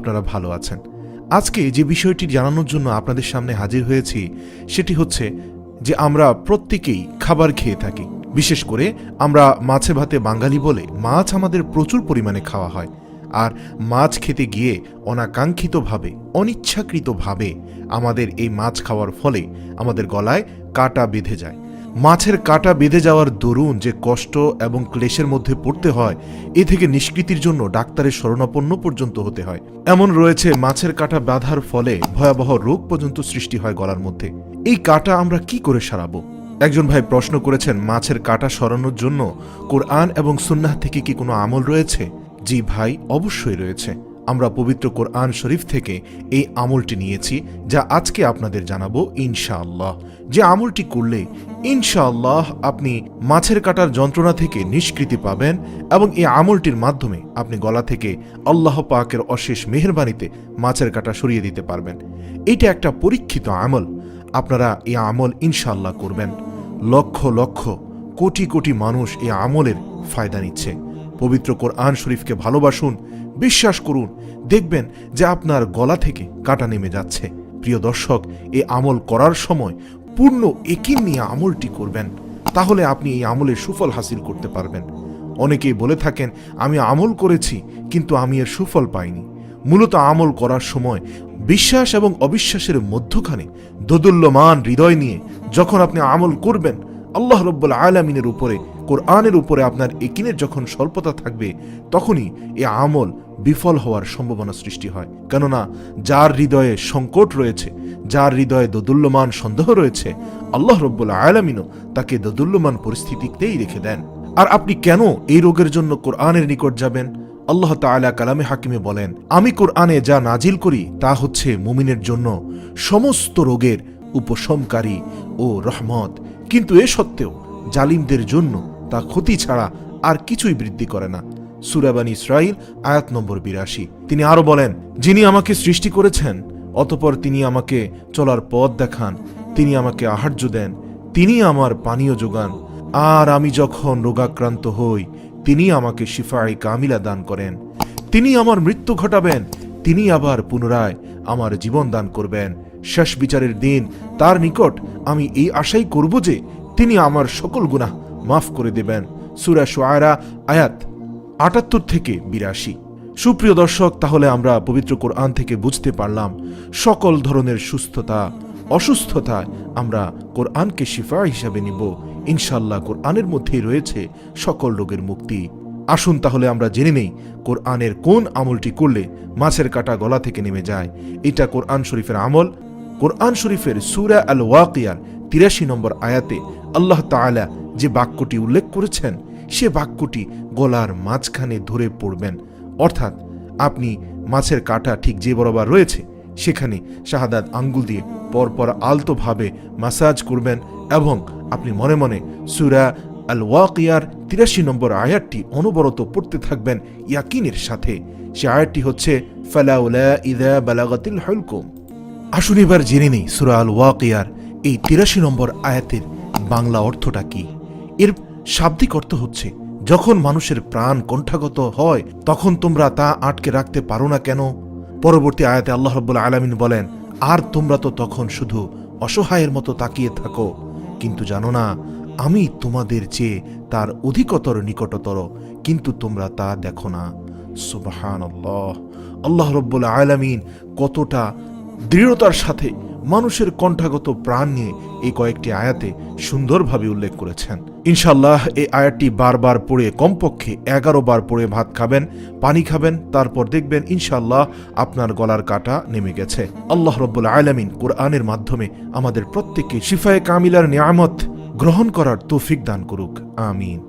আপনারা ভালো আছেন। আজকে যে বিষয়টি জানানোর জন্য আপনাদের সামনে হাজির হয়েছি সেটি হচ্ছে যে আমরা প্রত্যেকেই খাবার খেয়ে থাকি। বিশেষ করে আমরা মাছে ভাতে বাঙালি বলে মাছ আমাদের প্রচুর পরিমাণে খাওয়া হয়। আর মাছ খেতে গিয়ে অনাকাঙ্ক্ষিতভাবে, অনিচ্ছাকৃতভাবে আমাদের এই মাছ খাওয়ার ফলে আমাদের গলায় কাঁটা বেঁধে যায়। মাছের কাঁটা বেঁধে যাওয়ার দরুন যে কষ্ট এবং ক্লেশের মধ্যে পড়তে হয়, এ থেকে নিষ্কৃতির জন্য ডাক্তারের শরণাপন্ন পর্যন্ত হতে হয়। এমন রয়েছে মাছের কাঁটা বাঁধার ফলে ভয়াবহ রোগ পর্যন্ত সৃষ্টি হয় গলার মধ্যে। এই কাঁটা আমরা কি করে সারাবো? একজন ভাই প্রশ্ন করেছেন, মাছের কাঁটা সরানোর জন্য কোরআন এবং সুন্নাহ থেকে কি কোনো আমল রয়েছে? জি ভাই, অবশ্যই রয়েছে। আমরা পবিত্র কোরআন শরীফ থেকে এই আমলটি নিয়েছি, যা আজকে আপনাদের জানাবো ইনশাআল্লাহ। যে আমলটি করলে ইনশাআল্লাহ আপনি মাছের কাটার যন্ত্রণা থেকে নিষ্কৃতি পাবেন এবং এই আমলটির মাধ্যমে আপনি গলা থেকে আল্লাহ পাকের অশেষ মেহেরবানিতে মাছের কাটা সরিয়ে দিতে পারবেন। এটা একটা পরীক্ষিত আমল। আপনারা এই আমল ইনশাআল্লাহ করবেন। লক্ষ লক্ষ কোটি কোটি মানুষ এই আমলের ফায়দা নিচ্ছে। পবিত্র কোরআন শরীফকে ভালোবাসুন, বিশ্বাস করুন, দেখবেন যে আপনার গলা থেকে কাঁটা নেমে যাচ্ছে। প্রিয় দর্শক, এই আমল করার সময় পূর্ণ একিন নিয়ে আমলটি করবেন, তাহলে আপনি এই আমলের সুফল হাসিল করতে পারবেন। অনেকেই বলে থাকেন, আমি আমল করেছি কিন্তু আমি এর সুফল পাইনি। মূলত আমল করার সময় বিশ্বাস এবং অবিশ্বাসের মধ্যখানে দোদুল্যমান হৃদয় নিয়ে যখন আপনি আমল করবেন, আল্লাহ রব্বুল আলামিনের উপরে, কোরআনের উপরে আপনার একিনের যখন স্বল্পতা থাকবে, তখনই এ আমল বিফল হওয়ার সম্ভাবনা সৃষ্টি হয়। কেননা যার হৃদয়ে সংকট রয়েছে, যার হৃদয়ে দোদুল্যমান সন্দেহ রয়েছে, আল্লাহ রব্বুল আলামিনও তাকে দোদুল্যমান পরিস্থিতিতেই রেখে দেন। আর আপনি কেন এই রোগের জন্য কোরআনের নিকট যাবেন? আল্লাহ তাআলা কালামে হাকিমে বলেন, আমি কোরআনে যা নাজিল করি তা হচ্ছে মুমিনের জন্য সমস্ত রোগের উপশমকারী ও রহমত, কিন্তু এ সত্ত্বেও জালিমদের জন্য তা ক্ষতি ছাড়া আর কিছুই বৃদ্ধি করে না। সূরা বনী ইসরাঈল আয়াত নম্বর ৮২। তিনি আরো বলেন, যিনি আমাকে সৃষ্টি করেছেন, অতঃপর তিনি আমাকে চলার পথ দেখান, তিনি আমাকে আহার্য দেন, তিনি আমার পানীয় যোগান, আর আমি যখন রোগাক্রান্ত হই তিনি আমাকে শিফায়ে কামিলা দান করেন, তিনি আমার মৃত্যু ঘটাবেন, তিনি আবার পুনরায় আমার জীবন দান করবেন। শেষ বিচারের দিন তার নিকট আমি এই আশাই করব যে তিনি আমার সকল গুনাহ মাফ করে দেবেন। সূরা শুআরা আয়াত ৭৮ থেকে ৮২। সুপ্রিয় দর্শক, তাহলে আমরা পবিত্র কোরআন থেকে বুঝতে পারলাম সকল ধরনের সুস্থতা, অসুস্থতায় আমরা কোরআনকে শিফা হিসাবে নিব। ইনশাআল্লাহ কোরআনের মধ্যেই রয়েছে সকল রোগের মুক্তি। আসুন তাহলে আমরা জেনে নেই কোরআনের কোন আমলটি করলে মাছের কাঁটা গলা থেকে নেমে যায়। এটা কোরআন শরীফের আমল। কোরআন শরীফের সূরা আল ওয়াকিয়ার ৮৩ নম্বর আয়াতে আল্লাহ তাআলা যে বাক্যটি উল্লেখ করেছেন, সে বাক্যটি গলার মাঝখানে ধরে পড়বেন। অর্থাৎ আপনি মাছের কাঁটা ঠিক যে বরাবর রয়েছে সেখানে শাহাদাত আঙ্গুল দিয়ে পরপর আলতোভাবে মাসাজ করবেন এবং আপনি মনে মনে সূরা আল ওয়াকিয়ার ৮৩ নম্বর আয়াতটি অনবরত পড়তে থাকবেন ইয়াকিনের সাথে। সে আয়াতটি হচ্ছে ফালাউলা ইযা বালাগাতিল হুলকুম। আসুন এবার জেনে নেই সূরা আল ওয়াকিয়ার এই ৮৩ নম্বর আয়াতের বাংলা অর্থটা কি। এর শাব্দিক অর্থ হচ্ছে, যখন মানুষের প্রাণ কণ্ঠাগত হয় তখন তোমরা তা আটকে রাখতে পারো না কেন? পরবর্তী আয়াতে আল্লাহ রাব্বুল আলামিন বলেন, আর তোমরা তো তখন শুধু অসহায়ের মতো তাকিয়ে থাকো, কিন্তু জানো না আমি তোমাদের চেয়ে তার অধিকতর নিকটতর, কিন্তু তোমরা তা দেখো না। সুবহানাল্লাহ। আল্লাহ রাব্বুল আলামিন কতটা দৃঢ়তার সাথে মানুষের কণ্ঠাগত প্রাণ নিয়ে এই কয়েকটি আয়াতে সুন্দরভাবে উল্লেখ করেছেন। ইনশাআল্লাহ এই আয়াতটি বারবার পড়ে, কমপক্ষে ১১ বার পড়ে ভাত খাবেন, পানি খাবেন, তারপর দেখবেন ইনশাআল্লাহ আপনার গলার কাঁটা নেমে গেছে। আল্লাহ রাব্বুল আলামিন কোরআনের মাধ্যমে আমাদের প্রত্যেককে শিফায়ে কামিলার নিয়ামত গ্রহণ করার তৌফিক দান করুক। আমিন।